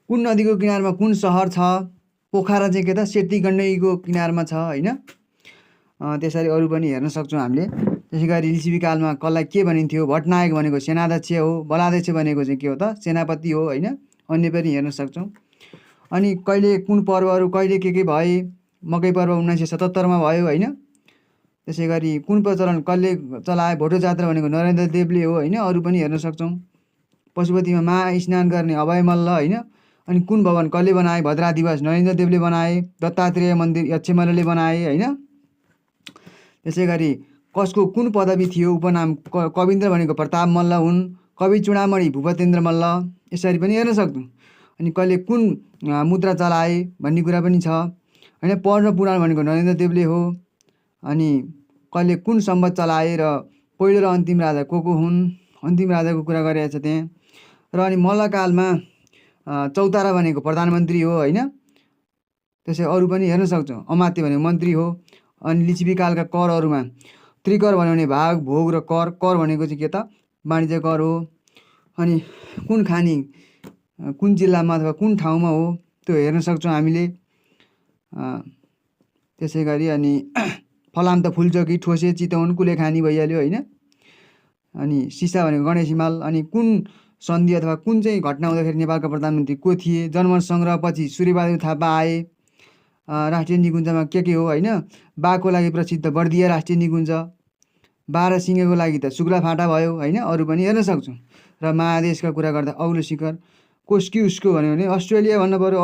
कुन नदीको किनारमा कुन सहर छ, पोखरा चाहिँ के त सेतीगण्डकीको किनारमा छ होइन। त्यसरी अरू पनि हेर्न सक्छौँ हामीले। त्यसै गरी लिच्छवीकालमा कसलाई के भनिन्थ्यो, भट्टनायक भनेको सेनाध्यक्ष हो, बलाध्यक्ष भनेको चाहिँ के हो त सेनापति हो होइन। अन्य पनि हेर्न सक्छौँ। अनि कहिले कुन पर्वहरू कहिले के भए, मकै पर्व 1977 मा भयो होइन। त्यसै गरी कुन प्रचलन कसले चलाए, भोटो जात्रा भनेको नरेन्द्र देवले हो होइन। अरू पनि हेर्न सक्छौँ। पशुपतिमा महास्नान गर्ने अभय मल्ल होइन। अनि कुन भवन कसले बनाए, भद्रा दिवस नरेन्द्र देवले बनाए, दत्तात्रेय मन्दिर यक्षमल्लले बनाए होइन। त्यसै गरी कसको कुन पदवी थियो, उपनाम कविन्द्र भनेको प्रताप मल्ल हुन्, कवि चूडामणि भूपतेन्द्र मल्ल, यसरी पनि हेर्न सक्छौँ। अनि कहिले कुन मुद्रा चलाए भन्ने कुरा पनि छ होइन। पर्ण पुराण भनेको नरेन्द्र देवले हो। अनि कहिले कुन सम्वत चलाए र पहिलो र अन्तिम राजा को हुन्, अन्तिम राजाको कुरा गरिएको छ त्यहाँ। र अनि मल्लकालमा चौतारा भनेको प्रधानमन्त्री हो होइन। त्यसै अरू पनि हेर्न सक्छौँ। अमात्य भनेको मन्त्री हो। अनि लिच्छवीकालका करहरूमा त्रिकर भन्यो भने भाग, भोग र कर। कर भनेको चाहिँ के त वाणिज्य कर हो। अनि कुन खानी कुन जिल्लामा अथवा कुन ठाउँमा हो त्यो हेर्न सक्छौँ हामीले। त्यसै गरी अनि फलाम त फुलचोकी, ठोसे, चितवन, कुलेखानी भइहाल्यो होइन। अनि सिसा भनेको गणेश हिमाल। अनि कुन सन्धि अथवा कुन चाहिँ घटना हुँदाखेरि नेपालका प्रधानमन्त्री को थिए, जनमत सङ्ग्रहपछि सूर्यबहादुर थापा आए। राष्ट्रिय निकुञ्जमा के हो होइन। बाघको लागि प्रसिद्ध बर्दिया राष्ट्रिय निकुञ्ज, बाह्रसिंहेको लागि त शुक्लाफाटा भयो होइन। अरू पनि हेर्न सक्छौँ। र महादेशका कुरा गर्दा औलो शिखर, कोस्की उसको भन्यो भने अस्ट्रेलिया भन्नु पऱ्यो।